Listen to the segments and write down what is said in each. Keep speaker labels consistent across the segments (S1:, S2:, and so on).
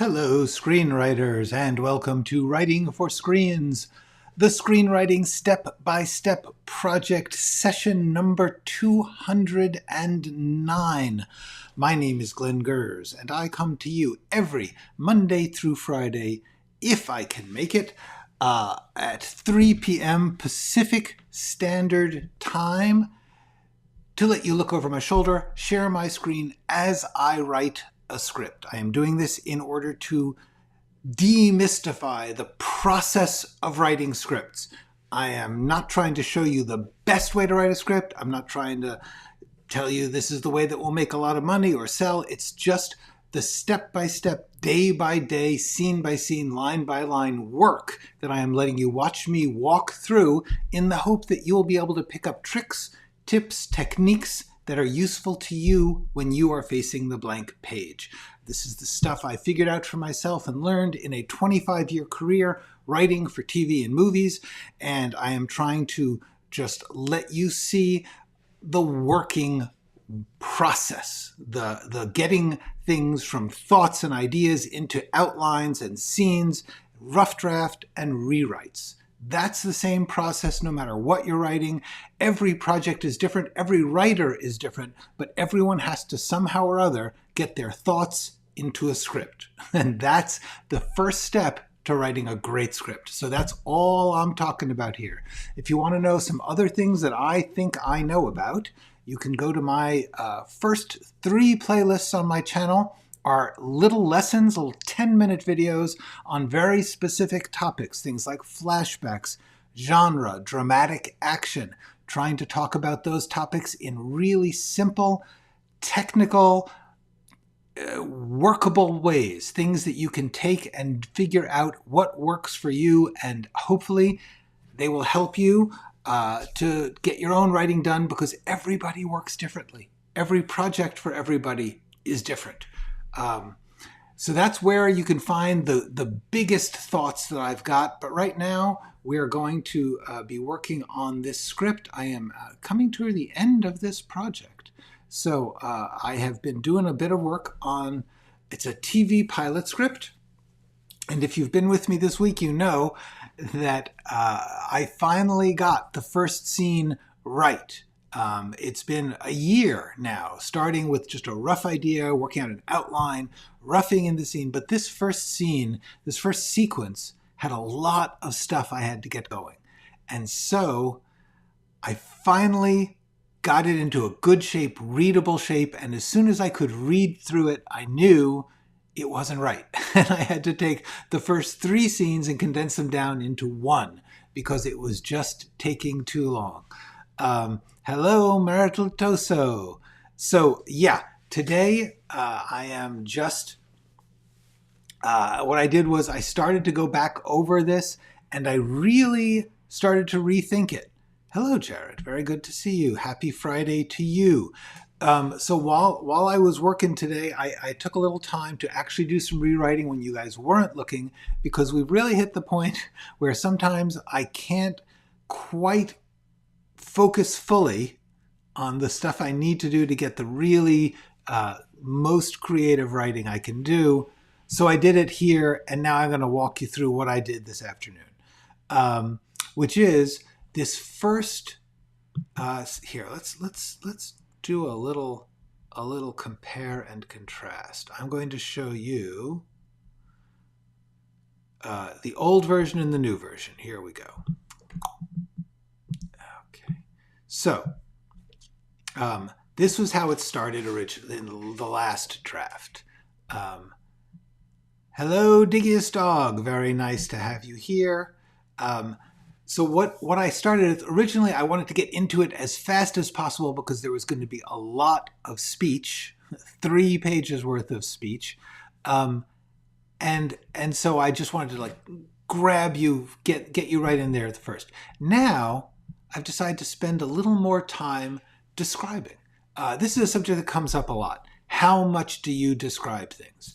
S1: Hello, screenwriters, and welcome to Writing for Screens, the screenwriting step-by-step project session number 209. My name is Glenn Gers, and I come to you every Monday through Friday, if I can make it, at 3 p.m. Pacific Standard Time, to let you look over my shoulder, share my screen as I write a script. I am doing this in order to demystify the process of writing scripts. I am not trying to show you the best way to write a script. I'm not trying to tell you this is the way that will make a lot of money or sell. It's just the step-by-step, day-by-day, scene-by-scene, line-by-line work that I am letting you watch me walk through in the hope that you'll be able to pick up tricks, tips, techniques that are useful to you when you are facing the blank page. This is the stuff I figured out for myself and learned in a 25-year career writing for TV and movies, and I am trying to just let you see the working process, the getting things from thoughts and ideas into outlines and scenes, rough draft and rewrites. That's the same process no matter what you're writing. Every project is different, every writer is different, but everyone has to somehow or other get their thoughts into a script. And that's the first step to writing a great script. So that's all I'm talking about here. If you want to know some other things that I think I know about, you can go to my first 3 playlists on my channel. Are little lessons, little 10-minute videos on very specific topics, things like flashbacks, genre, dramatic action, trying to talk about those topics in really simple, technical, workable ways, things that you can take and figure out what works for you, and hopefully they will help you to get your own writing done, because everybody works differently. Every project for everybody is different. So that's where you can find the biggest thoughts that I've got. But right now, we are going to be working on this script. I am coming to the end of this project. So I have been doing a bit of work on, it's a TV pilot script. And if you've been with me this week, you know that I finally got the first scene right. It's been a year now, starting with just a rough idea, working out an outline, roughing in the scene. But this first scene, this first sequence, had a lot of stuff I had to get going. And so I finally got it into a good shape, readable shape. And as soon as I could read through it, I knew it wasn't right. And I had to take the first 3 scenes and condense them down into 1 because it was just taking too long. Hello, Marital Toso. So yeah, today I am just, what I did was I started to go back over this and I really started to rethink it. Hello, Jared. Very good to see you. Happy Friday to you. So while I was working today, I took a little time to actually do some rewriting when you guys weren't looking, because we've really hit the point where sometimes I can't quite focus fully on the stuff I need to do to get the really most creative writing I can do. So I did it here, and now I'm going to walk you through what I did this afternoon, which is this first. Here, let's do a little compare and contrast. I'm going to show you the old version and the new version. Here we go. So, this was how it started originally in the last draft. Hello, Diggiest Dog. Very nice to have you here. So what I started with, originally I wanted to get into it as fast as possible because there was going to be a lot of speech, 3 pages worth of speech. And so I just wanted to grab you, get you right in there at the first. Now, I've decided to spend a little more time describing. This is a subject that comes up a lot. How much do you describe things?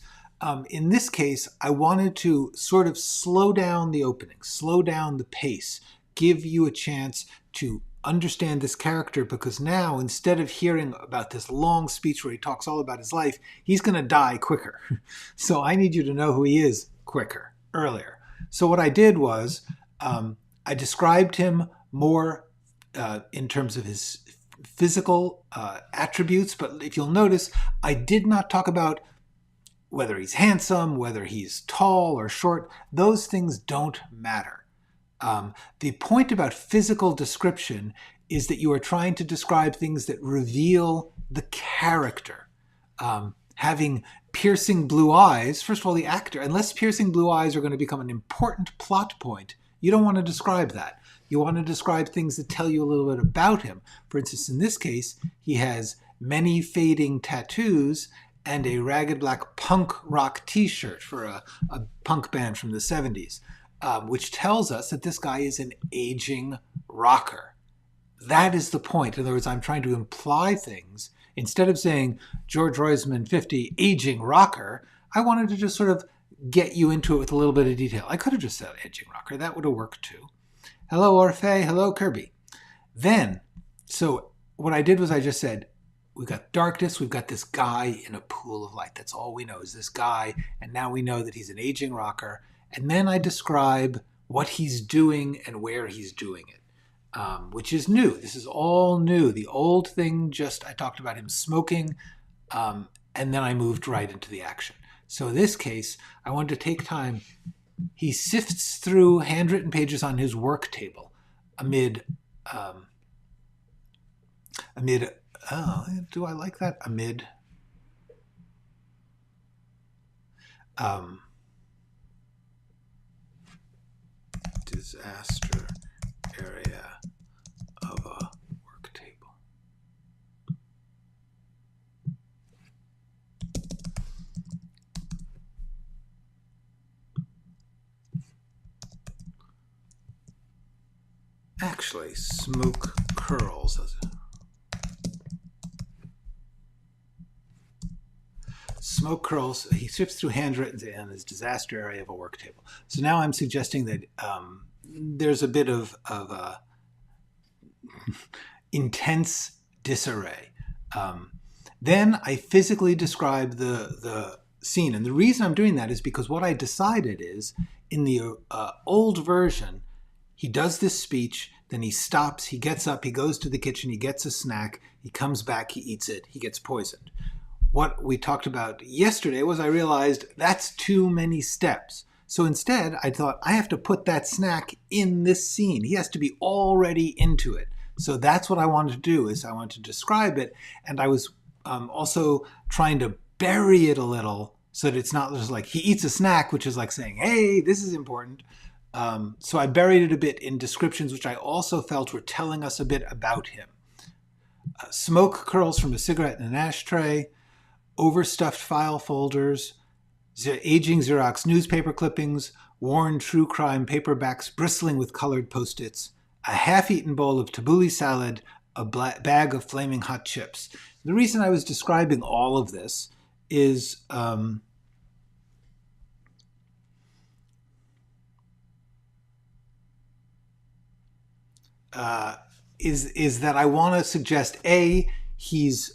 S1: In this case, I wanted to sort of slow down the opening, slow down the pace, give you a chance to understand this character, because now, instead of hearing about this long speech where he talks all about his life, he's going to die quicker. So I need you to know who he is quicker, earlier. So what I did was I described him more in terms of his physical attributes, but if you'll notice, I did not talk about whether he's handsome, whether he's tall or short. Those things don't matter. The point about physical description is that you are trying to describe things that reveal the character. Having piercing blue eyes, first of all, the actor, unless piercing blue eyes are going to become an important plot point, you don't want to describe that. You want to describe things that tell you a little bit about him. For instance, in this case, he has many fading tattoos and a ragged black punk rock t-shirt for a punk band from the 70s, which tells us that this guy is an aging rocker. That is the point. In other words, I'm trying to imply things. Instead of saying George Roisman 50, aging rocker, I wanted to just sort of get you into it with a little bit of detail. I could have just said aging rocker. That would have worked too. Hello, Orphe. Hello, Kirby. Then, so what I did was I just said, we've got darkness, we've got this guy in a pool of light. That's all we know is this guy. And now we know that he's an aging rocker. And then I describe what he's doing and where he's doing it, which is new. This is all new. The old thing, I talked about him smoking, and then I moved right into the action. So in this case, I wanted to take time. He sifts through handwritten pages on his work table amid do I like that? Amid disaster area of a work table. Actually, smoke curls. Smoke curls. He sifts through handwritten and his disaster area of a work table. So now I'm suggesting that there's a bit of intense disarray. Then I physically describe the scene. And the reason I'm doing that is because what I decided is, in the old version, he does this speech, then he stops, he gets up, he goes to the kitchen, he gets a snack, he comes back, he eats it, he gets poisoned. What we talked about yesterday was I realized that's too many steps. So instead, I thought I have to put that snack in this scene. He has to be already into it. So that's what I wanted to do, is I wanted to describe it. And I was also trying to bury it a little so that it's not just like he eats a snack, which is like saying, hey, this is important. So I buried it a bit in descriptions, which I also felt were telling us a bit about him. Smoke curls from a cigarette in an ashtray, overstuffed file folders, aging Xerox newspaper clippings, worn true crime paperbacks bristling with colored Post-its, a half-eaten bowl of tabbouleh salad, a bag of flaming hot chips. The reason I was describing all of this is that I want to suggest, A, he's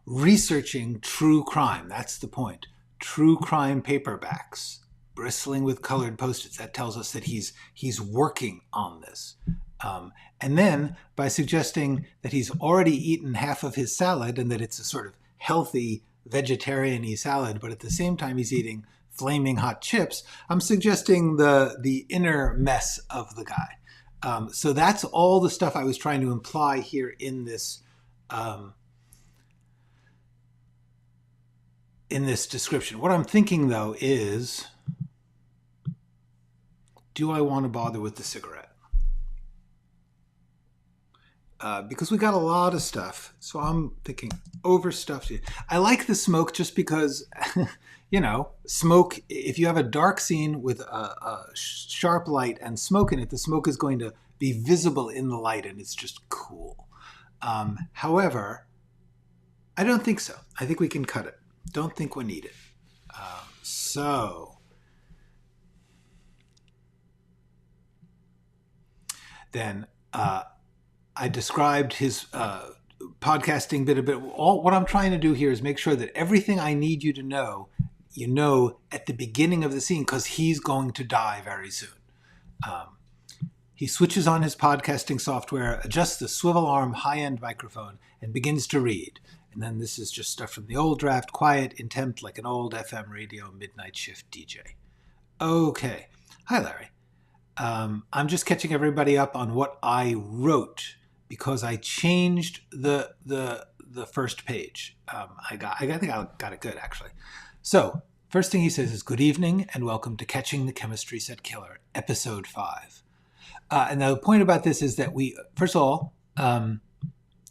S1: researching true crime. That's the point. True crime paperbacks, bristling with colored Post-its. That tells us that he's working on this. And then by suggesting that he's already eaten half of his salad and that it's a sort of healthy vegetarian-y salad, but at the same time he's eating flaming hot chips, I'm suggesting the inner mess of the guy. So that's all the stuff I was trying to imply here in this description. What I'm thinking, though, is, do I want to bother with the cigarette? Because we got a lot of stuff, so I'm thinking overstuffed. I like the smoke just because, smoke, if you have a dark scene with a sharp light and smoke in it, the smoke is going to be visible in the light, and it's just cool. However, I don't think so. I think we can cut it. Don't think we need it. Then I described his podcasting bit a bit. What I'm trying to do here is make sure that everything I need you know at the beginning of the scene, because he's going to die very soon. He switches on his podcasting software, adjusts the swivel arm high-end microphone, and begins to read. And then this is just stuff from the old draft, quiet, intent like an old FM radio midnight shift DJ. Okay. Hi, Larry. I'm just catching everybody up on what I wrote because I changed the first page. I think I got it good, actually. So, first thing he says is, good evening and welcome to Catching the Chemistry Set Killer, Episode 5. And the point about this is that first of all,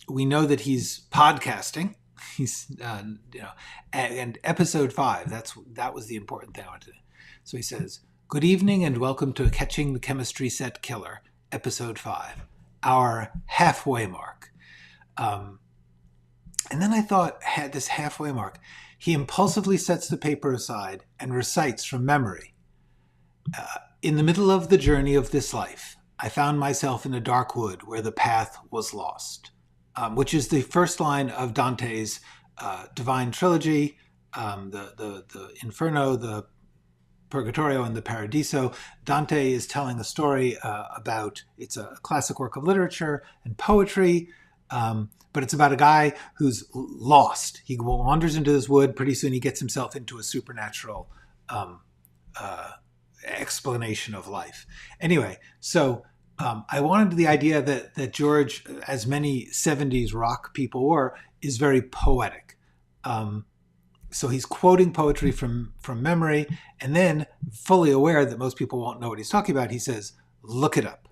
S1: we know that he's podcasting. He's, and Episode 5, that was the important thing I wanted to. So he says, good evening and welcome to Catching the Chemistry Set Killer, Episode 5, our halfway mark. And then I thought, at this halfway mark, he impulsively sets the paper aside and recites from memory. In the middle of the journey of this life, I found myself in a dark wood where the path was lost, which is the first line of Dante's Divine Trilogy, the Inferno, the Purgatorio, and the Paradiso. Dante is telling a story about, it's a classic work of literature and poetry, but it's about a guy who's lost. He wanders into this wood. Pretty soon he gets himself into a supernatural explanation of life. Anyway, so I wanted the idea that George, as many 70s rock people were, is very poetic. So he's quoting poetry from memory, and then, fully aware that most people won't know what he's talking about, he says, look it up.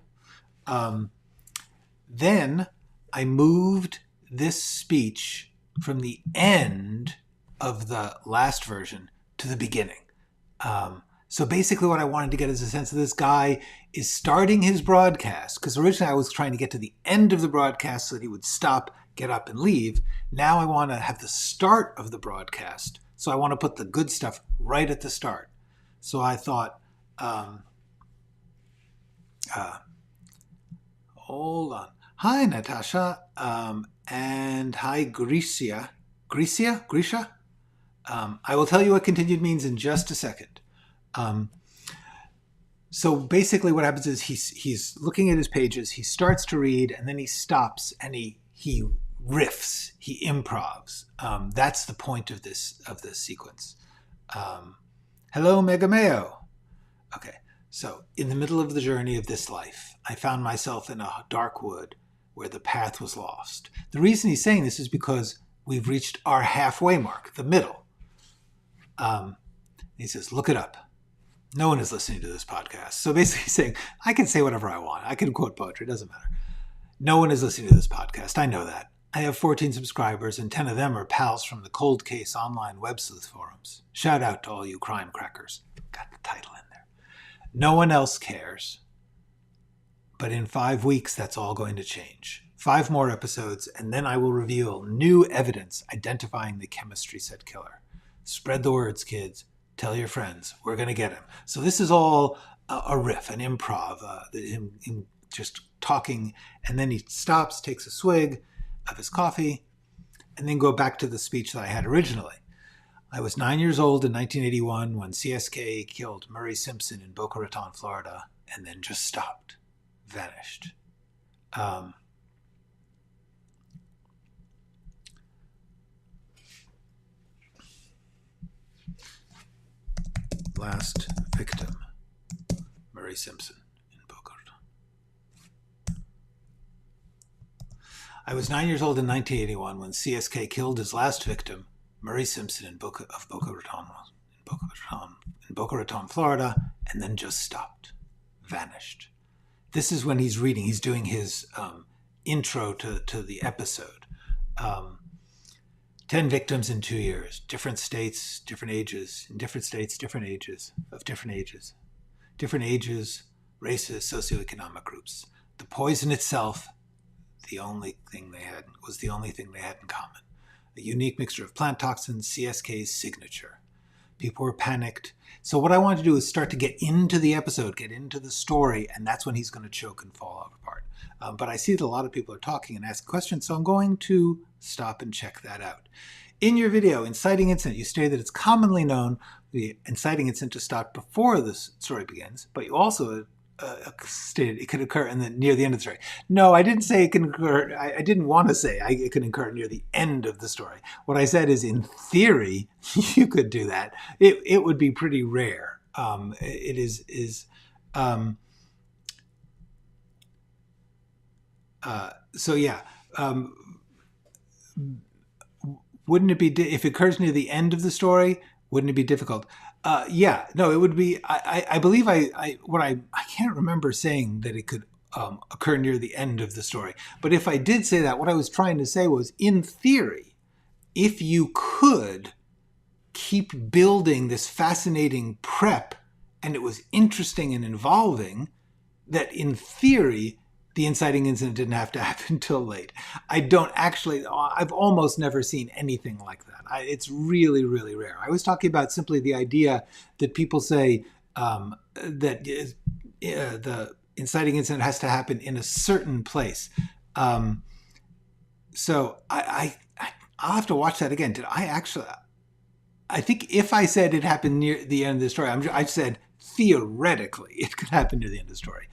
S1: Then I moved this speech from the end of the last version to the beginning. So basically what I wanted to get is a sense of this guy is starting his broadcast, because originally I was trying to get to the end of the broadcast so that he would stop, get up, and leave. Now I want to have the start of the broadcast, so I want to put the good stuff right at the start. So I thought, hold on. Hi, Natasha, and hi, Grisha. I will tell you what continued means in just a second. So basically what happens is he's looking at his pages, he starts to read, and then he stops and he riffs, he improvs. That's the point of this sequence. Hello, Megameo. Okay, so in the middle of the journey of this life, I found myself in a dark wood where the path was lost. The reason he's saying this is because we've reached our halfway mark, the middle. He says, look it up. No one is listening to this podcast. So basically he's saying, I can say whatever I want. I can quote poetry. It doesn't matter. No one is listening to this podcast. I know that. I have 14 subscribers, and 10 of them are pals from the Cold Case online web sleuth forums. Shout out to all you crime crackers. Got the title in there. No one else cares. But in 5 weeks, that's all going to change. 5 more episodes, and then I will reveal new evidence identifying the chemistry set killer. Spread the words, kids. Tell your friends. We're going to get him. So this is all a riff, an improv, him just talking, and then he stops, takes a swig of his coffee, and then go back to the speech that I had originally. I was 9 years old in 1981 when CSK killed Murray Simpson in Boca Raton, Florida, and then just stopped, vanished. Last victim, Murray Simpson in Boca Raton. I was 9 years old in 1981 when CSK killed his last victim, Murray Simpson in Boca Raton, Florida, and then just stopped, vanished. This is when he's reading. He's doing his intro to the episode. 10 victims in 2 years, different states, different ages, in different states, different ages, different ages, races, socioeconomic groups. The poison itself, the only thing they had in common. A unique mixture of plant toxins, CSK's signature. People were panicked. So what I wanted to do is start to get into the episode, get into the story, and that's when he's going to choke and fall apart. But I see that a lot of people are talking and asking questions, so I'm going to stop and check that out. In your video, Inciting Incident, you state that it's commonly known the inciting incident to start before the story begins, but you also stated it could occur near the end of the story. No, I didn't say it can occur. I didn't want to say it can occur near the end of the story. What I said is, in theory, you could do that. It would be pretty rare. It is. So yeah. Wouldn't it be if it occurs near the end of the story? Wouldn't it be difficult? Yeah, no, it would be. I believe I can't remember saying that it could occur near the end of the story. But if I did say that, what I was trying to say was, in theory, if you could keep building this fascinating prep, and it was interesting and involving, that in theory, the inciting incident didn't have to happen till late. I've almost never seen anything like that. It's really, really rare. I was talking about simply the idea that people say that the inciting incident has to happen in a certain place. So I'll have to watch that again. Did I actually? I think if I said it happened near the end of the story, I said theoretically it could happen near the end of the story.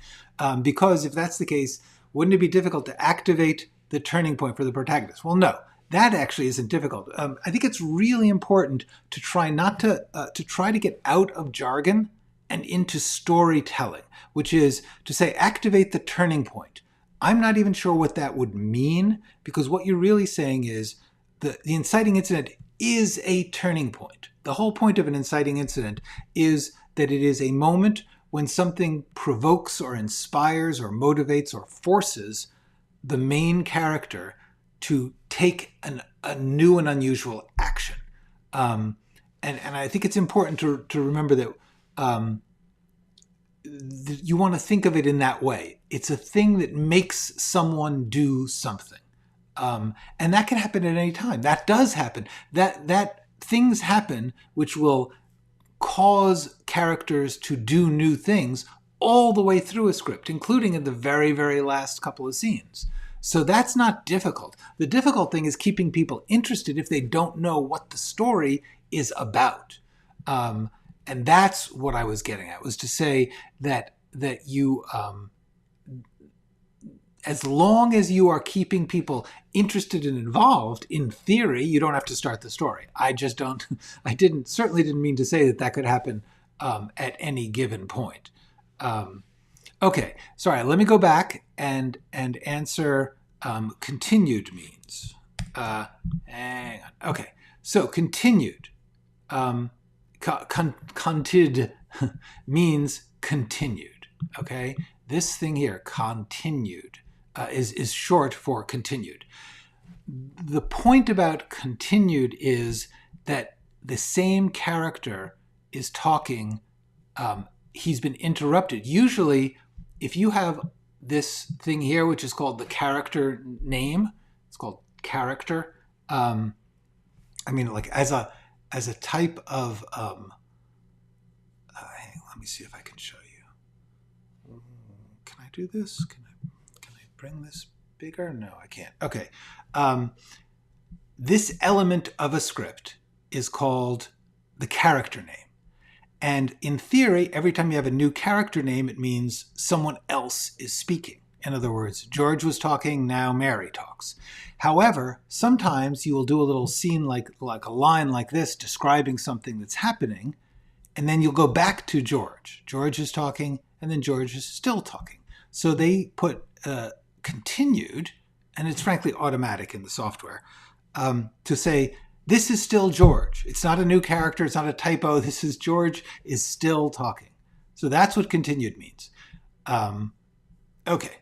S1: Because if that's the case, wouldn't it be difficult to activate the turning point for the protagonist? Well, no, that actually isn't difficult. I think it's really important to try to get out of jargon and into storytelling, which is to say activate the turning point. I'm not even sure what that would mean, because what you're really saying is the inciting incident is a turning point. The whole point of an inciting incident is that it is a moment when something provokes or inspires or motivates or forces the main character to take a new and unusual action. And I think it's important to remember that you want to think of it in that way. It's a thing that makes someone do something. And that can happen at any time. That does happen. That things happen which will cause characters to do new things all the way through a script, including in the very, very last couple of scenes. So that's not difficult. The difficult thing is keeping people interested if they don't know what the story is about. And that's what I was getting at, was to say that you, as long as you are keeping people interested and involved, in theory, you don't have to start the story. I certainly didn't mean to say that could happen at any given point. Okay, sorry, let me go back and answer continued means. Hang on. Okay, so continued. Contid means continued. Okay, this thing here, continued, is short for continued. The point about continued is that the same character is talking. He's been interrupted. Usually, if you have this thing here, which is called the character name, it's called character. Like as a type of. Let me see if I can show you. Can I do this? Can I bring this bigger? No, I can't. Okay. This element of a script is called the character name. And in theory, every time you have a new character name, it means someone else is speaking. In other words, George was talking, now Mary talks. However, sometimes you will do a little scene like a line like this describing something that's happening, and then you'll go back to George. George is talking, and then George is still talking. So they put continued, and it's frankly automatic in the software, to say, this is still George. It's not a new character. It's not a typo. This is George is still talking. So that's what continued means. Okay.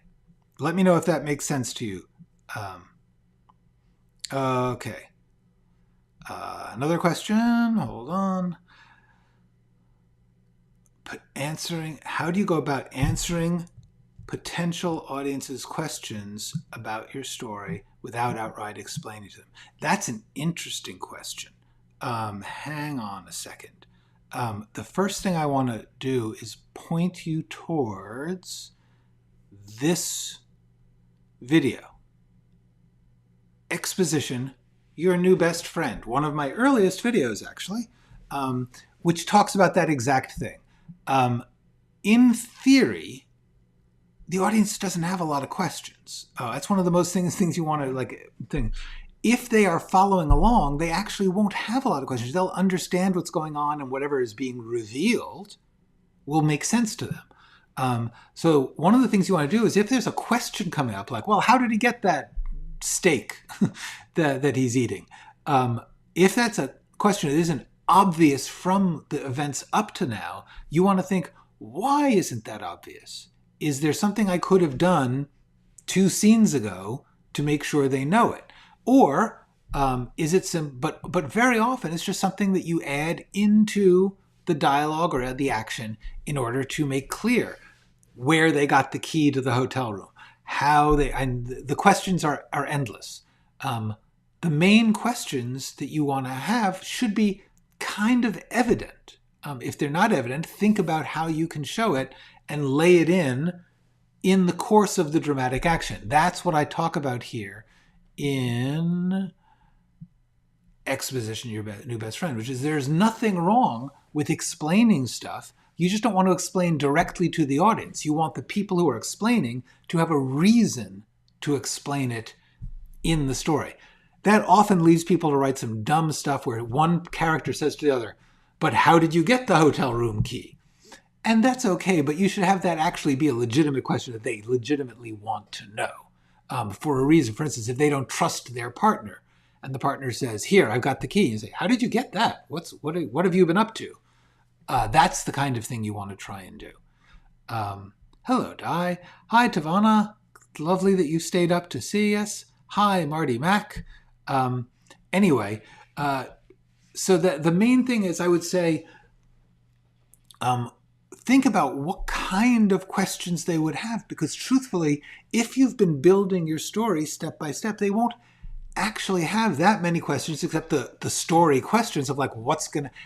S1: Let me know if that makes sense to you. Okay. Another question. Hold on. How do you go about answering potential audiences' questions about your story without outright explaining to them? That's an interesting question. Hang on a second. the first thing I want to do is point you towards this video. Exposition, Your New Best Friend. One of my earliest videos, actually, which talks about that exact thing. In theory, the audience doesn't have a lot of questions. That's one of the most things you want to think. If they are following along, they actually won't have a lot of questions. They'll understand what's going on, and whatever is being revealed will make sense to them. So one of the things you want to do is, if there's a question coming up, like, well, how did he get that steak that he's eating? If that's a question that isn't obvious from the events up to now, you want to think, why isn't that obvious? Is there something I could have done 2 scenes ago to make sure they know it? Or is it but very often it's just something that you add into the dialogue or the action in order to make clear where they got the key to the hotel room, and the questions are endless. The main questions that you want to have should be kind of evident. If they're not evident, think about how you can show it and lay it in the course of the dramatic action. That's what I talk about here in Exposition, Your New Best Friend, which is there's nothing wrong with explaining stuff. You just don't want to explain directly to the audience. You want the people who are explaining to have a reason to explain it in the story. That often leads people to write some dumb stuff where one character says to the other, but how did you get the hotel room key? And that's okay, but you should have that actually be a legitimate question that they legitimately want to know for a reason. For instance, if they don't trust their partner and the partner says, here, I've got the key. You say, how did you get that? What have you been up to? That's the kind of thing you want to try and do. Hello, Di. Hi, Tavana. Lovely that you stayed up to see us. Hi, Marty Mac. Anyway, so the main thing is, I would say, think about what kind of questions they would have, because truthfully, if you've been building your story step by step, they won't actually have that many questions except the story questions of like,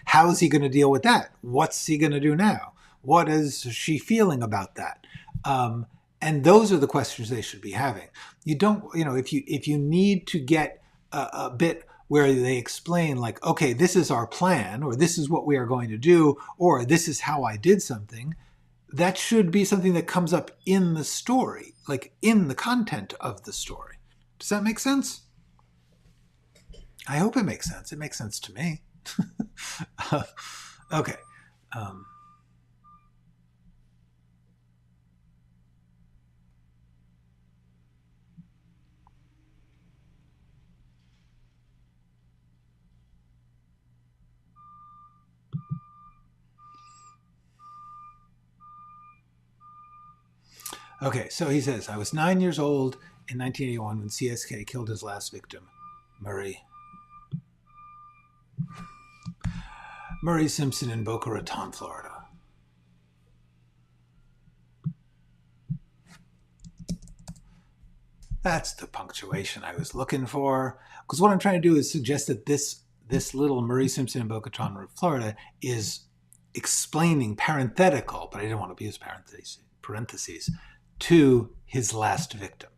S1: how is he going to deal with that? What's he going to do now? What is she feeling about that? And those are the questions they should be having. You don't, if you need to get a bit where they explain like, okay, this is our plan, or this is what we are going to do, or this is how I did something, that should be something that comes up in the story, like in the content of the story. Does that make sense? I hope it makes sense. It makes sense to me. Okay. Okay, so he says, I was 9 years old in 1981 when CSK killed his last victim, Murray Simpson in Boca Raton, Florida. That's the punctuation I was looking for. Because what I'm trying to do is suggest that this little Murray Simpson in Boca Raton, Florida is explaining parenthetical, but I didn't want to use parentheses, to his last victim.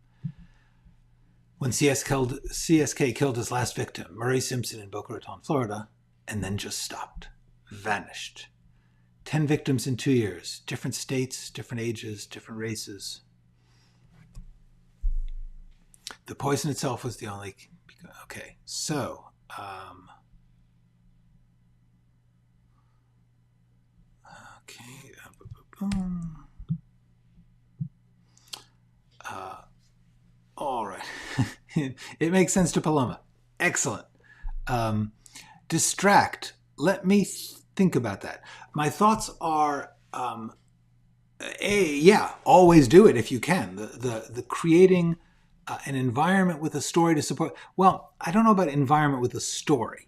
S1: When CSK killed his last victim, Murray Simpson in Boca Raton, Florida, and then just stopped, vanished. 10 victims in 2 years, different states, different ages, different races. The poison itself was the only... Okay, so... all right. It makes sense to Paloma. Excellent. Distrakt. Let me think about that. My thoughts are, always do it if you can. The creating an environment with a story to support. Well, I don't know about environment with a story.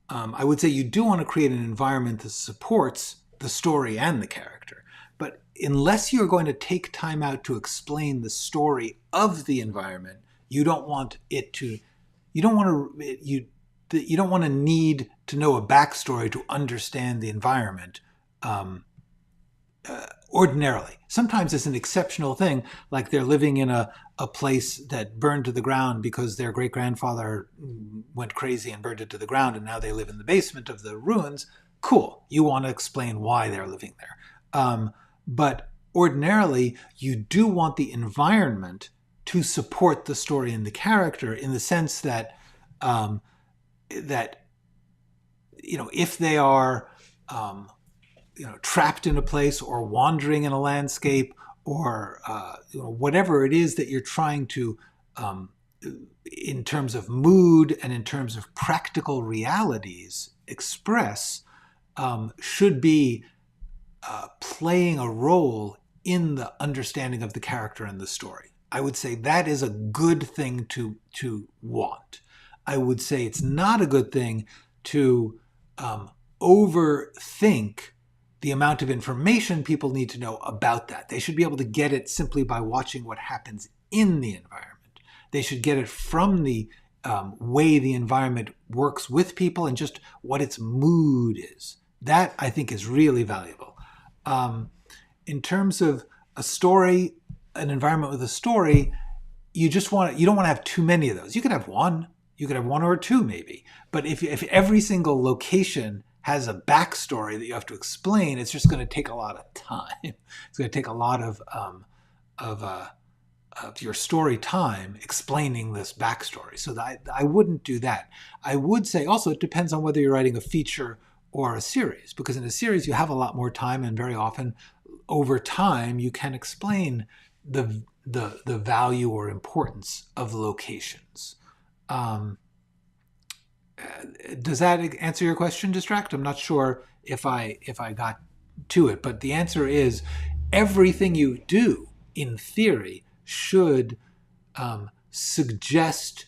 S1: I would say you do want to create an environment that supports the story and the character. But unless you're going to take time out to explain the story of the environment, you don't want it to, you don't want to, you don't want to need to know a backstory to understand the environment. Ordinarily. Sometimes it's an exceptional thing, like they're living in a place that burned to the ground because their great-grandfather went crazy and burned it to the ground, and now they live in the basement of the ruins. Cool. You want to explain why they're living there. But ordinarily, you do want the environment to support the story and the character, in the sense that if they are trapped in a place or wandering in a landscape, or whatever it is that you're trying to, in terms of mood and in terms of practical realities, express, should be playing a role in the understanding of the character and the story. I would say that is a good thing to want. I would say it's not a good thing to overthink the amount of information people need to know about that. They should be able to get it simply by watching what happens in the environment. They should get it from the way the environment works with people and just what its mood is. That, I think, is really valuable. In terms of a story, an environment with a story, you don't want to have too many of those. You could have one. You could have one or two, maybe. But if every single location has a backstory that you have to explain, it's just going to take a lot of time. It's going to take a lot of your story time explaining this backstory. So I wouldn't do that. I would say also it depends on whether you're writing a feature or a series, because in a series you have a lot more time, and very often over time you can explain the value or importance of the locations. Does that answer your question, Distrakt? I'm not sure if I got to it, but the answer is everything you do, in theory, should suggest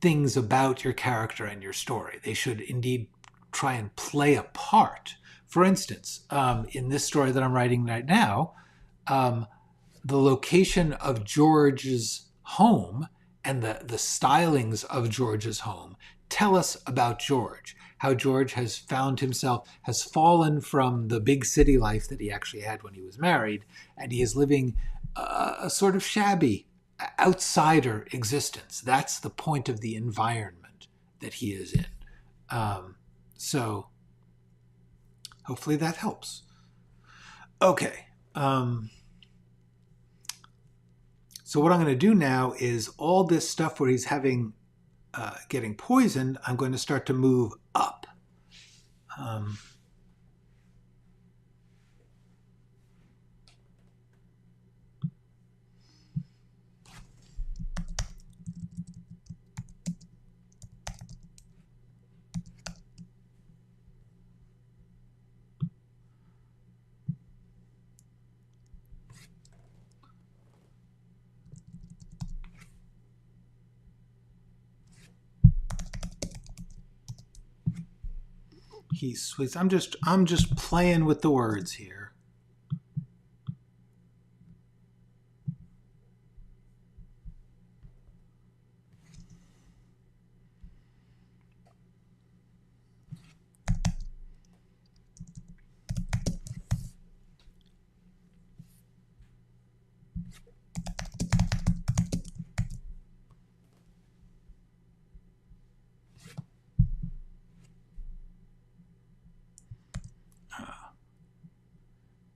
S1: things about your character and your story. They should indeed try and play a part. For instance, in this story that I'm writing right now, the location of George's home and the stylings of George's home tell us about George, how George has fallen from the big city life that he actually had when he was married, and he is living a sort of shabby outsider existence. That's the point of the environment that he is in. So hopefully that helps. Okay. So what I'm going to do now is all this stuff where he's getting poisoned, I'm going to start to move up. I'm just playing with the words here.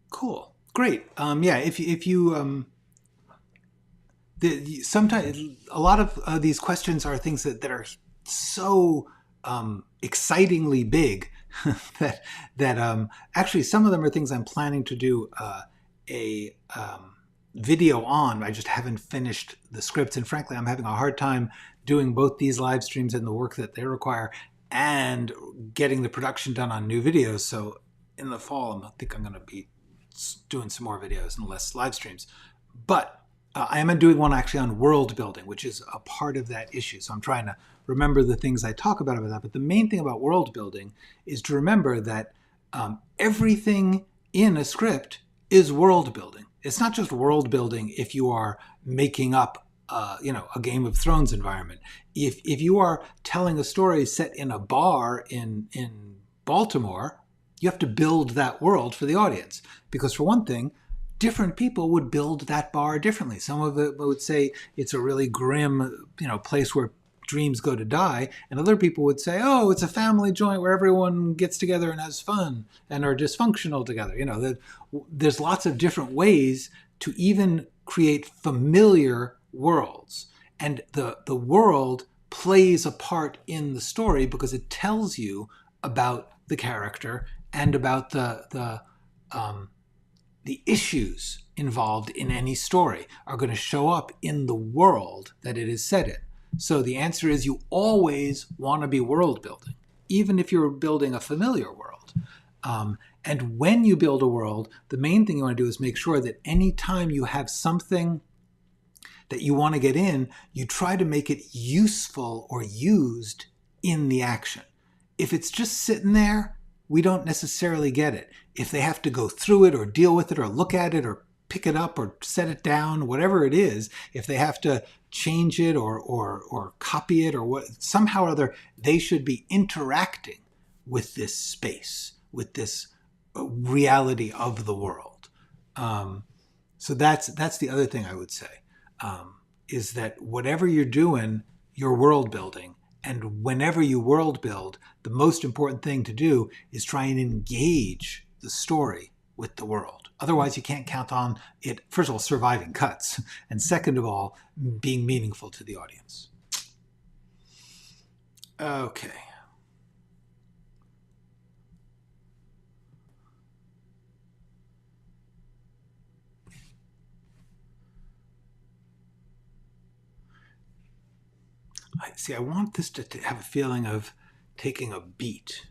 S1: Cool. Great. Yeah, if you sometimes a lot of these questions are things that are so excitingly big that actually some of them are things I'm planning to do a video on. I just haven't finished the scripts, and frankly, I'm having a hard time doing both these live streams and the work that they require, and getting the production done on new videos. So in the fall, I think I'm going to be doing some more videos and less live streams. But I am doing one actually on world building, which is a part of that issue. So I'm trying to remember the things I talk about that. But the main thing about world building is to remember that everything in a script is world building. It's not just world building if you are making up a Game of Thrones environment. If you are telling a story set in a bar in Baltimore, you have to build that world for the audience. Because for one thing, different people would build that bar differently. Some of it would say it's a really grim, place where dreams go to die, and other people would say, oh, it's a family joint where everyone gets together and has fun and are dysfunctional together. There's lots of different ways to even create familiar worlds, and the world plays a part in the story because it tells you about the character and about the issues involved in any story are going to show up in the world that it is set in. So the answer is you always want to be world building, even if you're building a familiar world. And when you build a world, the main thing you want to do is make sure that any time you have something that you want to get in, you try to make it useful or used in the action. If it's just sitting there, we don't necessarily get it. If they have to go through it or deal with it or look at it or pick it up or set it down, whatever it is, if they have to change it or copy it or what, somehow or other, they should be interacting with this space, with this reality of the world. So that's the other thing I would say, is that whatever you're doing, you're world building. And whenever you world build, the most important thing to do is try and engage the story with the world. Otherwise, you can't count on it, first of all, surviving cuts, and second of all, being meaningful to the audience. Okay. I want this to have a feeling of taking a beat.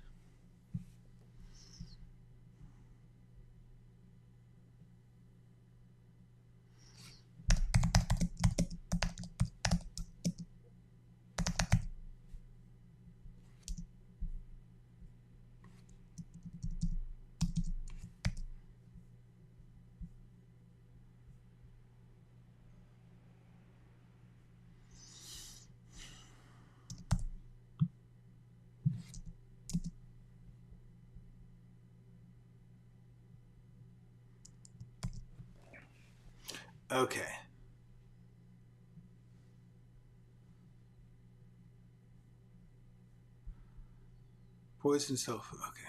S1: Okay. Poison self. Okay.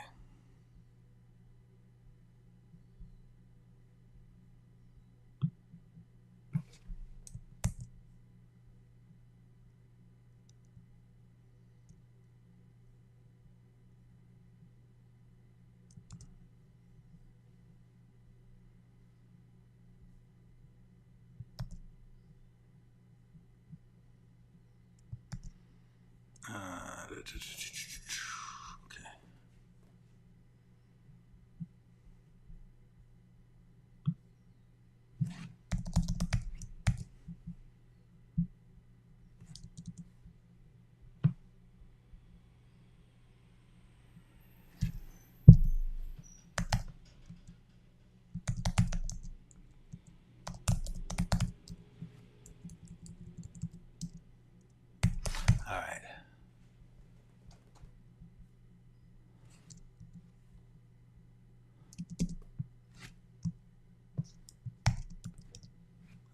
S1: All right.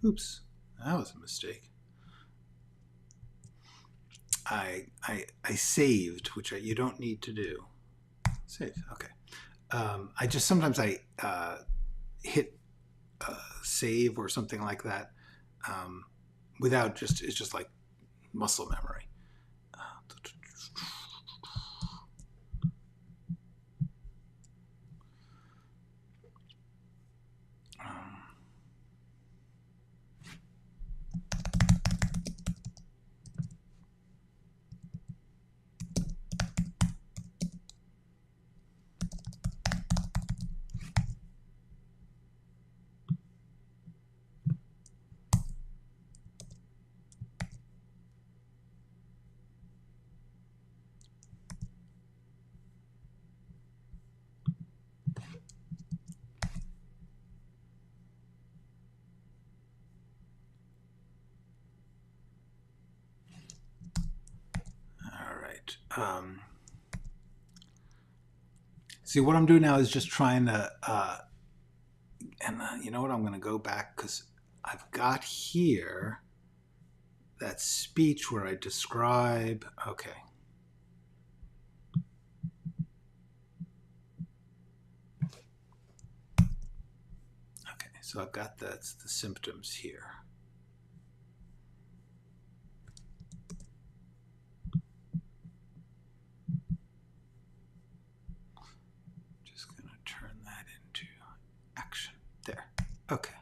S1: Oops, that was a mistake. I saved, which you don't need to do. Save, okay. I just sometimes hit save or something like that without it's just like muscle memory. See, what I'm doing now is just trying to, you know what, I'm going to go back because I've got here that speech where I describe, okay. Okay, so I've got the symptoms here. Just going to turn that into action. There. Okay.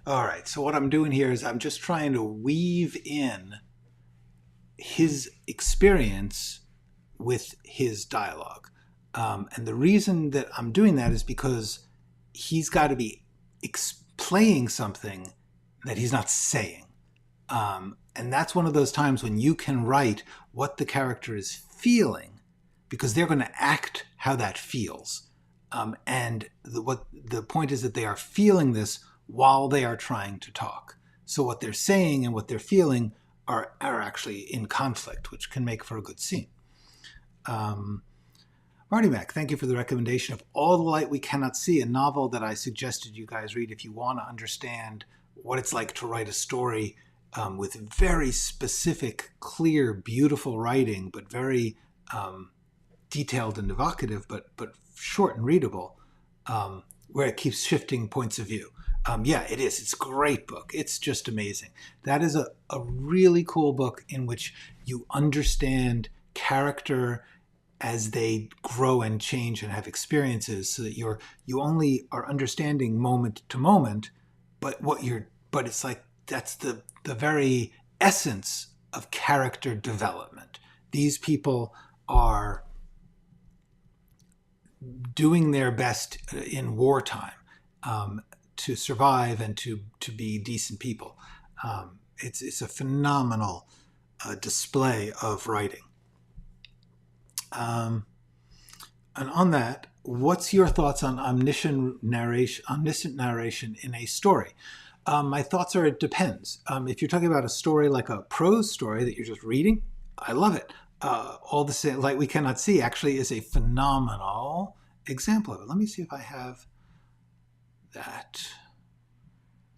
S1: All right, so what I'm doing here is I'm just trying to weave in his experience with his dialogue. And the reason that I'm doing that is because he's got to be playing something that he's not saying. And that's one of those times when you can write what the character is feeling because they're going to act how that feels. And the point is that they are feeling this while they are trying to talk. So what they're saying and what they're feeling are actually in conflict, which can make for a good scene. Marty Mac, thank you for the recommendation of All the Light We Cannot See, a novel that I suggested you guys read if you want to understand what it's like to write a story with very specific, clear, beautiful writing, but very detailed and evocative, but short and readable, where it keeps shifting points of view. Yeah, it is. It's a great book. It's just amazing. That is a really cool book in which you understand character as they grow and change and have experiences, so that you only are understanding moment to moment, but it's like that's the very essence of character development. These people are doing their best in wartime to survive and to be decent people. It's a phenomenal display of writing. And on that, what's your thoughts on omniscient narration in a story? My thoughts are it depends. If you're talking about a story like a prose story that you're just reading, I love it. All the Light We Cannot See actually is a phenomenal example of it. Let me see if I have that.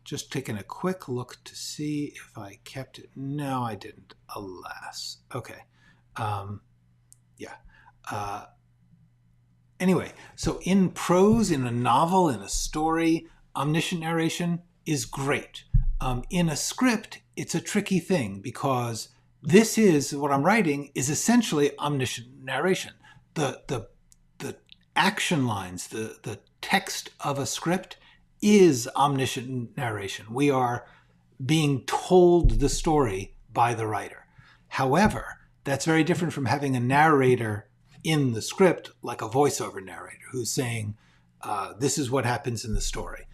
S1: Just taking a quick look to see if I kept it. No, I didn't, alas. Okay. Yeah. Anyway, so in prose, in a novel, in a story, omniscient narration is great. In a script, it's a tricky thing because this is what I'm writing is essentially omniscient narration. The action lines, the text of a script is omniscient narration. We are being told the story by the writer. However, that's very different from having a narrator in the script, like a voiceover narrator who's saying, this is what happens in the story.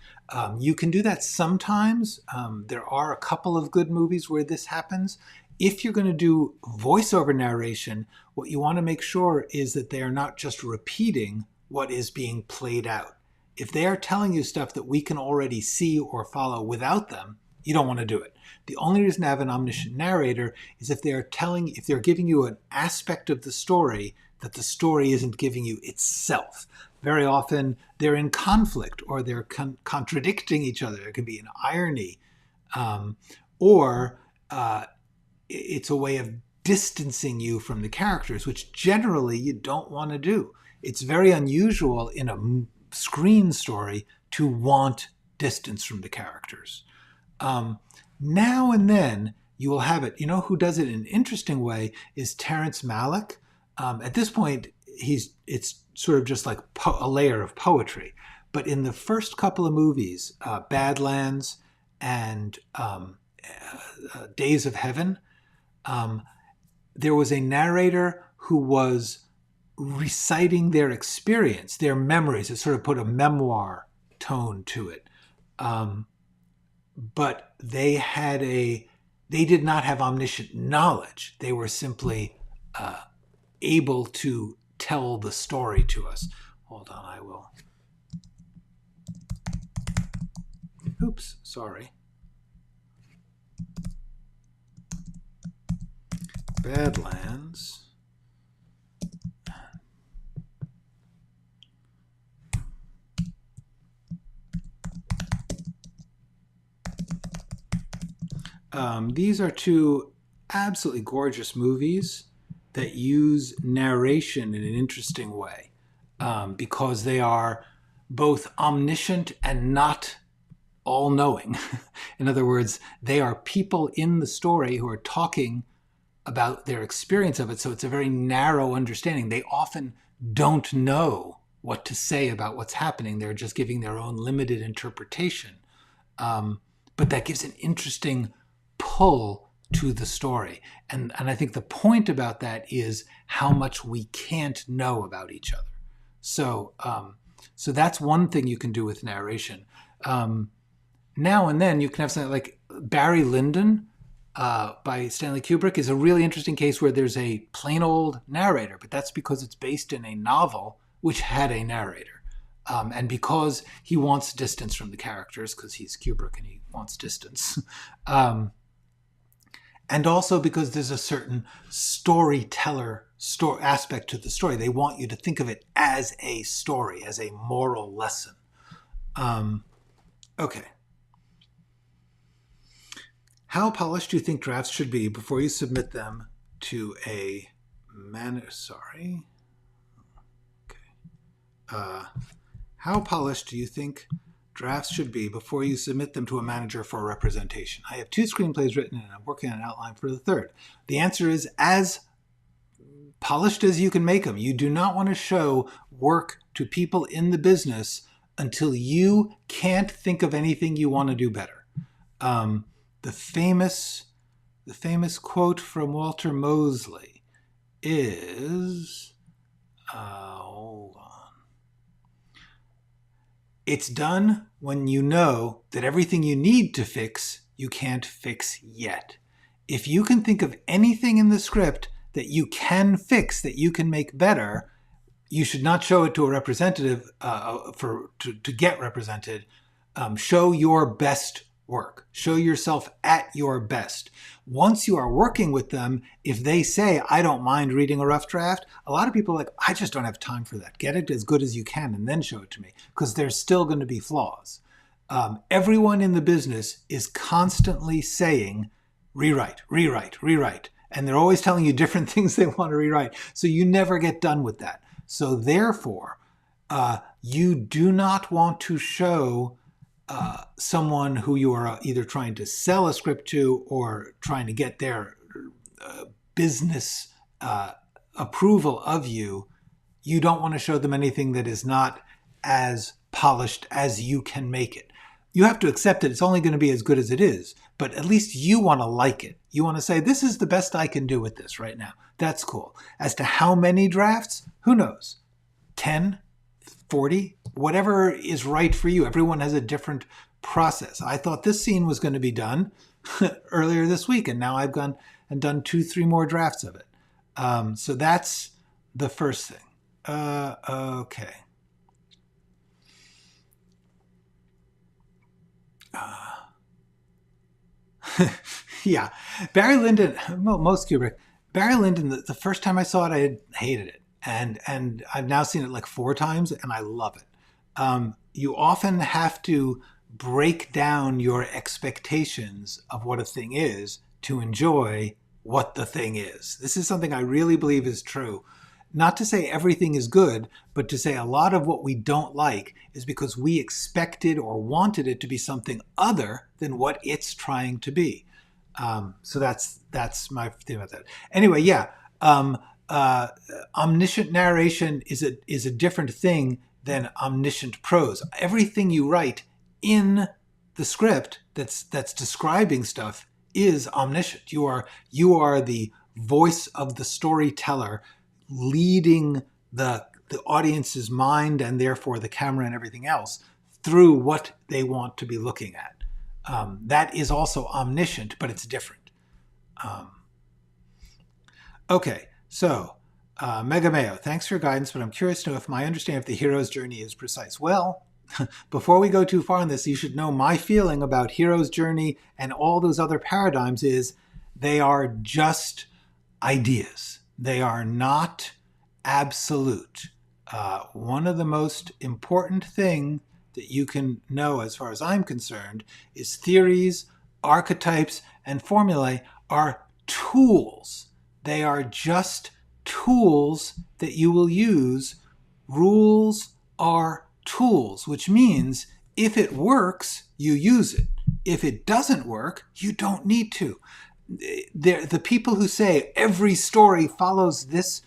S1: You can do that sometimes. There are a couple of good movies where this happens. If you're going to do voiceover narration, what you want to make sure is that they are not just repeating what is being played out. If they are telling you stuff that we can already see or follow without them, you don't want to do it. The only reason to have an omniscient narrator is if they're giving you an aspect of the story that the story isn't giving you itself. Very often they're in conflict or they're contradicting each other. There can be an irony, or it's a way of distancing you from the characters, which generally you don't want to do. It's very unusual in a screen story to want distance from the characters. Now and then you will have it. You know who does it in an interesting way is Terrence Malick. At this point, it's sort of just like a layer of poetry. But in the first couple of movies, Badlands and Days of Heaven, there was a narrator who was reciting their experience, their memories. It sort of put a memoir tone to it. But they did not have omniscient knowledge. They were simply able to tell the story to us. Hold on, I will. Oops, sorry. Badlands. These are two absolutely gorgeous movies that use narration in an interesting way, because they are both omniscient and not all-knowing. In other words, they are people in the story who are talking about their experience of it, so it's a very narrow understanding. They often don't know what to say about what's happening. They're just giving their own limited interpretation. But that gives an interesting pull to the story. And I think the point about that is how much we can't know about each other. So that's one thing you can do with narration. Now and then you can have something like Barry Lyndon by Stanley Kubrick is a really interesting case where there's a plain old narrator, but that's because it's based in a novel which had a narrator. And because he wants distance from the characters, because he's Kubrick and he wants distance. And also because there's a certain storyteller aspect to the story. They want you to think of it as a story, as a moral lesson. Okay. How polished do you think drafts should be before you submit them to a Sorry. Okay. How polished do you think drafts should be before you submit them to a manager for representation? I have 2 screenplays written and I'm working on an outline for the 3rd. The answer is as polished as you can make them. You do not want to show work to people in the business until you can't think of anything you want to do better. The famous quote from Walter Mosley is, hold on. It's done when you know that everything you need to fix, you can't fix yet. If you can think of anything in the script that you can fix, that you can make better, you should not show it to a representative to get represented. Show your best work. Show yourself at your best. Once you are working with them, if they say, I don't mind reading a rough draft, a lot of people are like, I just don't have time for that. Get it as good as you can and then show it to me, because there's still going to be flaws. Everyone in the business is constantly saying, rewrite, rewrite, rewrite. And they're always telling you different things they want to rewrite. So you never get done with that. So therefore, you do not want to show someone who you are either trying to sell a script to or trying to get their business approval of you. You don't want to show them anything that is not as polished as you can make it. You have to accept that it's only going to be as good as it is, but at least you want to like it. You want to say, this is the best I can do with this right now. That's cool. As to how many drafts, who knows? 10, 40, whatever is right for you. Everyone has a different process. I thought this scene was going to be done earlier this week, and now I've gone and done 2-3 more drafts of it. So that's the first thing. Okay. Yeah, Barry Lyndon, well, most Kubrick. Barry Lyndon, the first time I saw it, I hated it. And I've now seen it like 4 times, and I love it. You often have to break down your expectations of what a thing is to enjoy what the thing is. This is something I really believe is true. Not to say everything is good, but to say a lot of what we don't like is because we expected or wanted it to be something other than what it's trying to be. So that's my thing about that. Anyway, yeah. Omniscient narration is a different thing than omniscient prose. Everything you write in the script that's describing stuff is omniscient. You are the voice of the storyteller, leading the audience's mind and therefore the camera and everything else through what they want to be looking at. That is also omniscient, but it's different. Okay, so Mega Mayo, thanks for your guidance, but I'm curious to know if my understanding of the hero's journey is precise. Well, before we go too far on this, you should know my feeling about hero's journey and all those other paradigms is they are just ideas. They are not absolute. One of the most important thing that you can know, as far as I'm concerned, is theories, archetypes, and formulae are tools. They are just tools that you will use. Rules are tools, which means if it works, you use it. If it doesn't work, you don't need to. The people who say every story follows this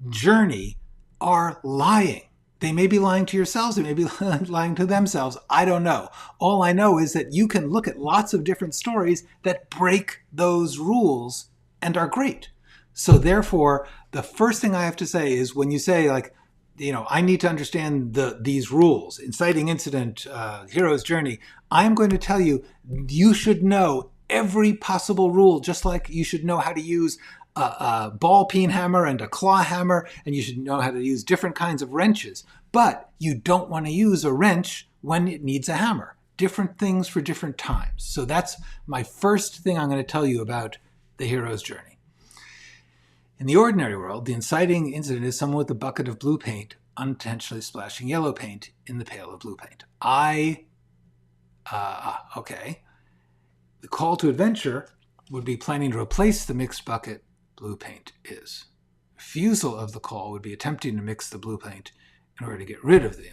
S1: journey are lying. They may be lying to yourselves, they may be lying to themselves. I don't know. All I know is that you can look at lots of different stories that break those rules and are great. So therefore, the first thing I have to say is when you say, like, I need to understand these rules, inciting incident, hero's journey, I'm going to tell you, you should know every possible rule, just like you should know how to use a ball peen hammer and a claw hammer, and you should know how to use different kinds of wrenches. But you don't want to use a wrench when it needs a hammer. Different things for different times. So that's my first thing I'm going to tell you about the hero's journey. In the ordinary world, the inciting incident is someone with a bucket of blue paint unintentionally splashing yellow paint in the pail of blue paint. Okay. The call to adventure would be planning to replace the mixed bucket blue paint is. Refusal of the call would be attempting to mix the blue paint in order to get rid of the.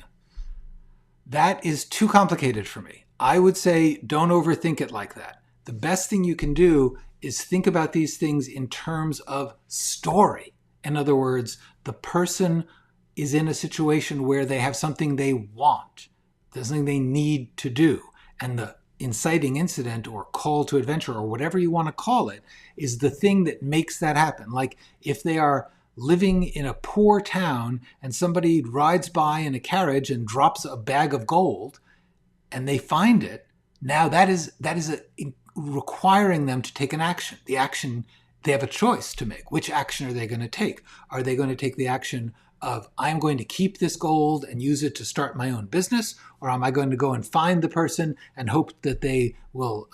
S1: That is too complicated for me. I would say don't overthink it like that. The best thing you can do is think about these things in terms of story. In other words, the person is in a situation where they have something they want, something they need to do. And the inciting incident or call to adventure or whatever you want to call it is the thing that makes that happen. Like if they are living in a poor town and somebody rides by in a carriage and drops a bag of gold and they find it, now that is requiring them to take an action. The action, they have a choice to make. Which action are they going to take? Are they going to take the action of, I'm going to keep this gold and use it to start my own business? Or am I going to go and find the person and hope that they will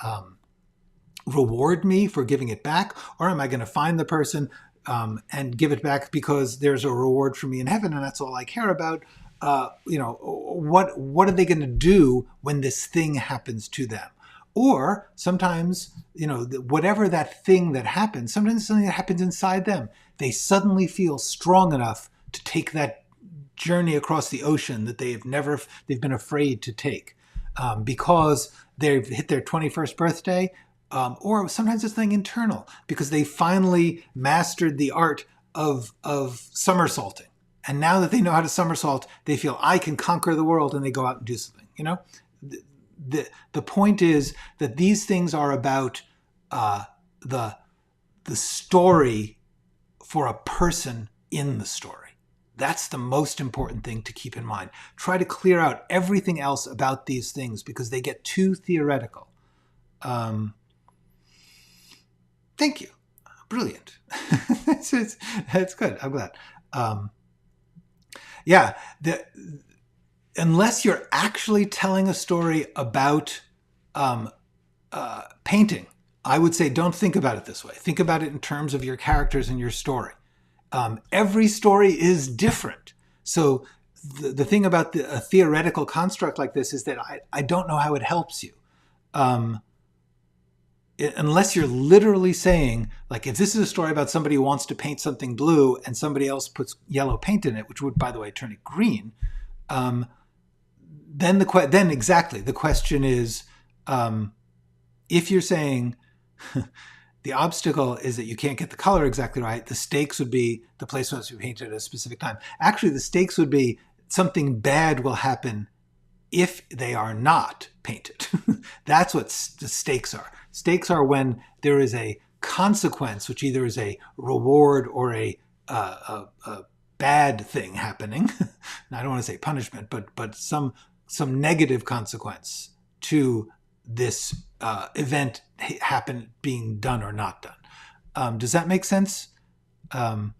S1: reward me for giving it back? Or am I going to find the person and give it back because there's a reward for me in heaven and that's all I care about? What are they going to do when this thing happens to them? Or sometimes, whatever that thing that happens, sometimes something that happens inside them, they suddenly feel strong enough to take that journey across the ocean that they've been afraid to take because they've hit their 21st birthday, or sometimes it's something internal because they finally mastered the art of somersaulting. And now that they know how to somersault, they feel I can conquer the world, and they go out and do something, The point is that these things are about the story for a person in the story. That's the most important thing to keep in mind. Try to clear out everything else about these things because they get too theoretical. Thank you. Brilliant. That's good. I'm glad. Unless you're actually telling a story about painting, I would say don't think about it this way. Think about it in terms of your characters and your story. Every story is different. So the thing about a theoretical construct like this is that I don't know how it helps you. Unless you're literally saying, like, if this is a story about somebody who wants to paint something blue and somebody else puts yellow paint in it, which would, by the way, turn it green, then exactly the question is, if you're saying The obstacle is that you can't get the color exactly right. The stakes would be the place must be painted at a specific time. Actually, the stakes would be something bad will happen if they are not painted. That's what the stakes are. Stakes are when there is a consequence, which either is a reward or a bad thing happening. I don't want to say punishment, but some negative consequence to this event being done or not done. Does that make sense? The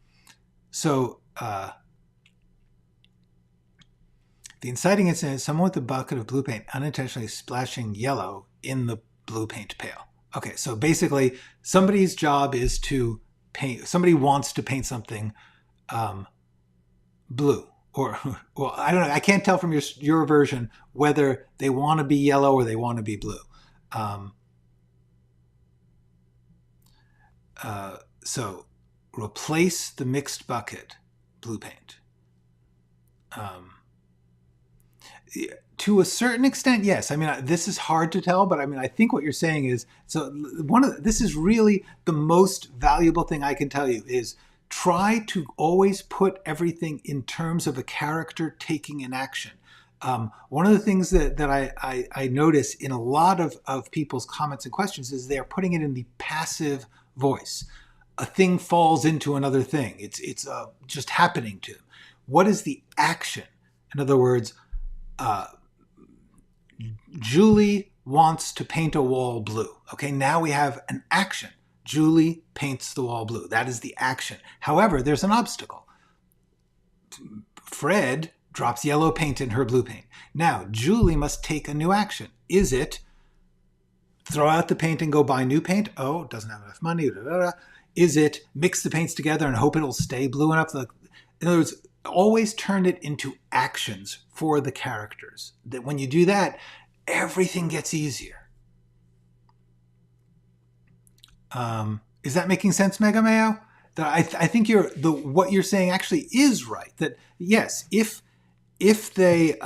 S1: inciting incident is someone with a bucket of blue paint unintentionally splashing yellow in the blue paint pail. Okay, so basically somebody's job is to paint, somebody wants to paint something blue. Or, well, I don't know, I can't tell from your version whether they want to be yellow or they want to be blue. So replace the mixed bucket, blue paint. To a certain extent, yes. I mean, this is hard to tell, but I mean, I think what you're saying is, so this is really the most valuable thing I can tell you is try to always put everything in terms of a character taking an action. One of the things that I notice in a lot of people's comments and questions is they're putting it in the passive voice. A thing falls into another thing. It's just happening to them. What is the action? In other words, Julie wants to paint a wall blue. Okay, now we have an action. Julie paints the wall blue. That is the action. However, there's an obstacle. Fred drops yellow paint in her blue paint. Now, Julie must take a new action. Is it throw out the paint and go buy new paint? Oh, doesn't have enough money. Blah, blah, blah. Is it mix the paints together and hope it'll stay blue enough? In other words, always turn it into actions for the characters. That when you do that, everything gets easier. Is that making sense, Mega Mayo? That I think what you're saying actually is right. That yes, if they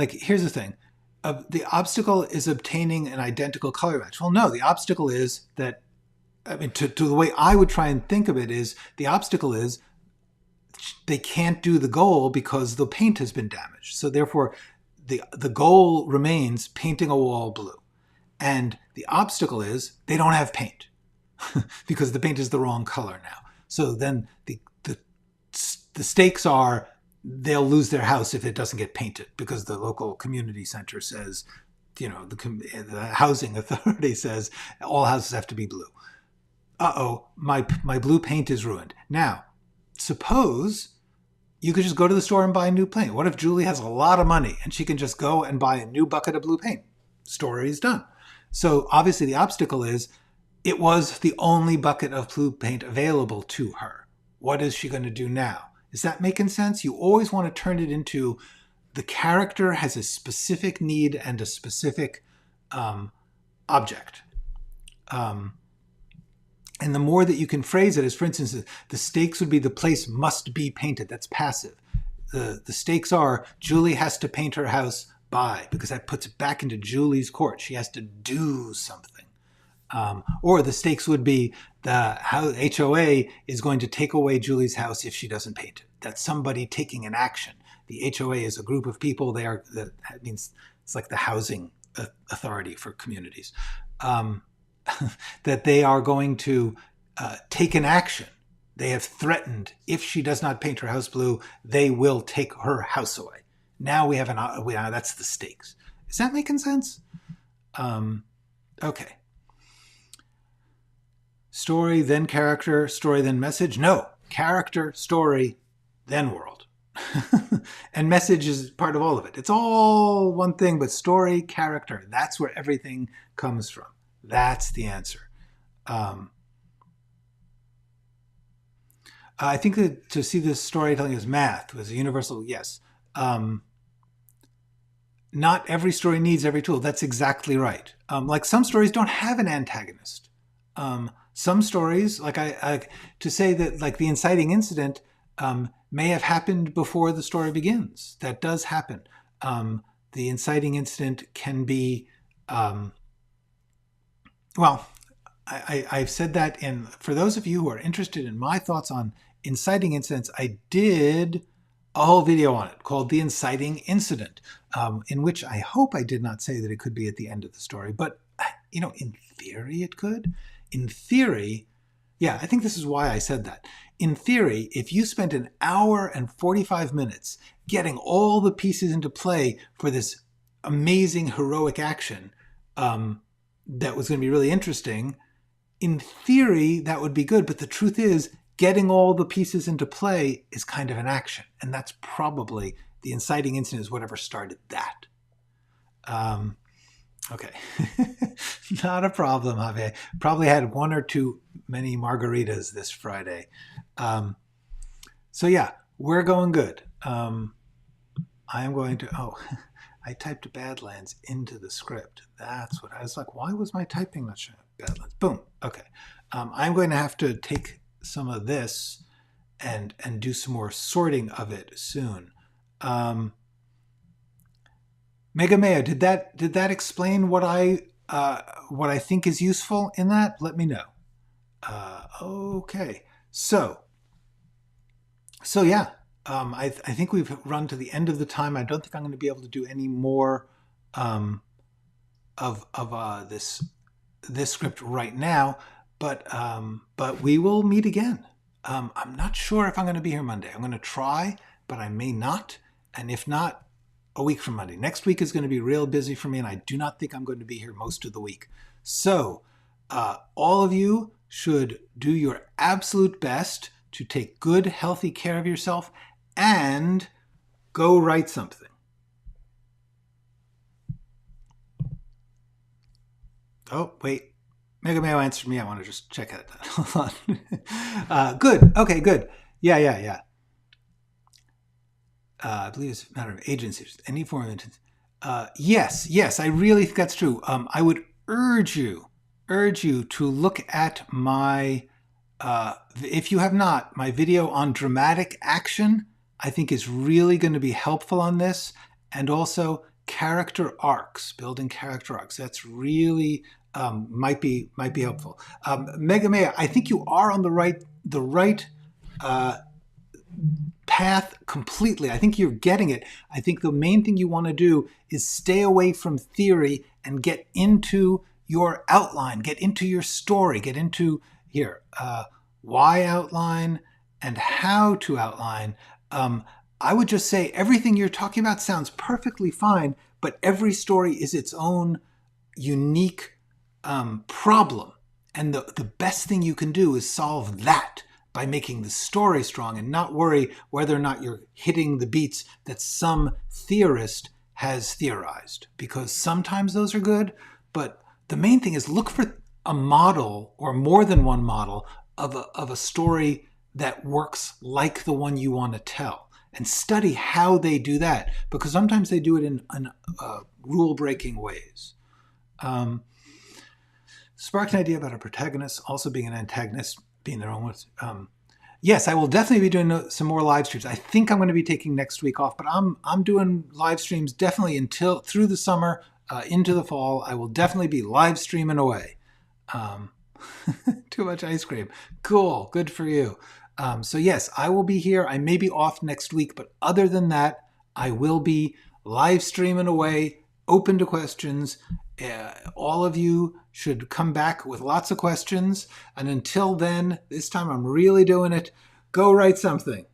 S1: here's the thing. The obstacle is obtaining an identical color match. Well, no, the obstacle is that, I mean, to the way I would try and think of it is, the obstacle is they can't do the goal because the paint has been damaged. So therefore, the goal remains painting a wall blue. And the obstacle is they don't have paint because the paint is the wrong color now. So then the stakes are they'll lose their house if it doesn't get painted because the local community center says, the housing authority says all houses have to be blue. Uh-oh, my blue paint is ruined. Now, suppose you could just go to the store and buy a new paint. What if Julie has a lot of money and she can just go and buy a new bucket of blue paint? Story is done. So obviously the obstacle is it was the only bucket of blue paint available to her. What is she going to do now? Is that making sense? You always want to turn it into the character has a specific need and a specific object. And the more that you can phrase it as, for instance, the stakes would be the place must be painted. That's passive. The stakes are Julie has to paint her house by, because that puts it back into Julie's court. She has to do something. Or the stakes would be the HOA is going to take away Julie's house if she doesn't paint it. That's somebody taking an action. The HOA is a group of people. That means it's like the housing authority for communities. That they are going to take an action. They have threatened if she does not paint her house blue, they will take her house away. Now we have that's the stakes. Is that making sense? Okay. Story, then character, story, then message. No, character, story, then world. And message is part of all of it. It's all one thing, but story, character, that's where everything comes from. That's the answer. I think that to see this storytelling as math was a universal yes. Not every story needs every tool. That's exactly right. Like some stories don't have an antagonist. Some stories, like to say that like the inciting incident may have happened before the story begins. That does happen. The inciting incident can be Well, I've said that for those of you who are interested in my thoughts on inciting incidents, I did a whole video on it called The Inciting Incident, in which I hope I did not say that it could be at the end of the story, but in theory it could. In theory, yeah, I think this is why I said that. In theory, if you spent an hour and 45 minutes getting all the pieces into play for this amazing heroic action that was going to be really interesting, in theory, that would be good. But the truth is, getting all the pieces into play is kind of an action. And that's probably the inciting incident is whatever started that. Okay. Not a problem, Javier. Probably had one or two many margaritas this Friday. So yeah, we're going good. I am going to, I typed Badlands into the script. That's what I was like, why was my typing not showing Badlands? Boom. Okay. I'm going to have to take some of this and do some more sorting of it soon. Megamea, did that explain what I think is useful in that? Let me know. Okay. So yeah. I think we've run to the end of the time. I don't think I'm going to be able to do any more of this script right now, but we will meet again. I'm not sure if I'm going to be here Monday. I'm going to try, but I may not. And if not, a week from Monday. Next week is going to be real busy for me, and I do not think I'm going to be here most of the week. So all of you should do your absolute best to take good, healthy care of yourself and go write something. Oh, wait. Mega Mayo answered me. I want to just check that. Hold on. Good. Okay, good. Yeah. I believe it's a matter of agency. Any form of intent. Yes, I really think that's true. I would urge you to look at my, if you have not, my video on dramatic action, I think is really going to be helpful on this. And also character arcs, building character arcs. That's really might be helpful. Megamea, I think you are on the right path completely. I think you're getting it. I think the main thing you want to do is stay away from theory and get into your outline, get into your story, get into here, why outline and how to outline. I would just say everything you're talking about sounds perfectly fine, but every story is its own unique problem. And the best thing you can do is solve that by making the story strong and not worry whether or not you're hitting the beats that some theorist has theorized. Because sometimes those are good, but the main thing is look for a model or more than one model of a story that works like the one you want to tell. And study how they do that, because sometimes they do it in rule-breaking ways. Sparked an idea about a protagonist also being an antagonist, being their own. Yes, I will definitely be doing some more live streams. I think I'm going to be taking next week off, but I'm doing live streams definitely through the summer, into the fall. I will definitely be live streaming away. Too much ice cream. Cool. Good for you. So yes, I will be here. I may be off next week, but other than that, I will be live streaming away, open to questions. All of you should come back with lots of questions. And until then, this time I'm really doing it. Go write something.